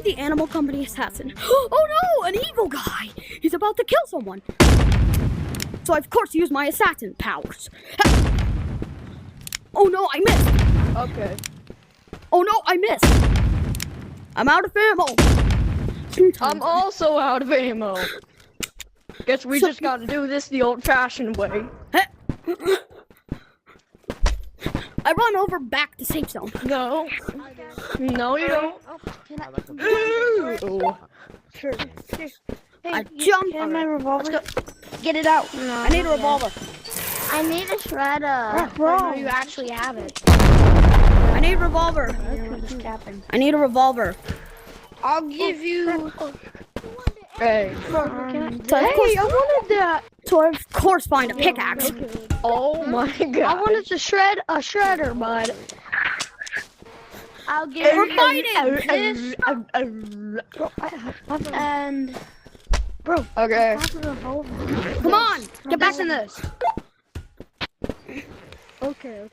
The animal company assassin. Oh no, an evil guy! He's about to kill someone. So I of course use my assassin powers. Oh no, I missed! Okay. Oh no, I missed! I'm out of ammo! I'm also out of ammo. Guess we just gotta do this the old-fashioned way. I run over back to safe zone. No. No, you don't. Ooh. Sure. I jump. Can my revolver? Let's go. Get it out. No, I need a revolver. I need a shredder. Bro. I know you actually have it. I need a revolver. I need a revolver. I'll give you. Hey. So of Hey, course, I wanted that. so I of course find a pickaxe. Oh my god. I wanted to shred a shredder, bud. I'll give We're you fighting. this and Bro. Okay. have a revolver. Come on, get back in this. Okay.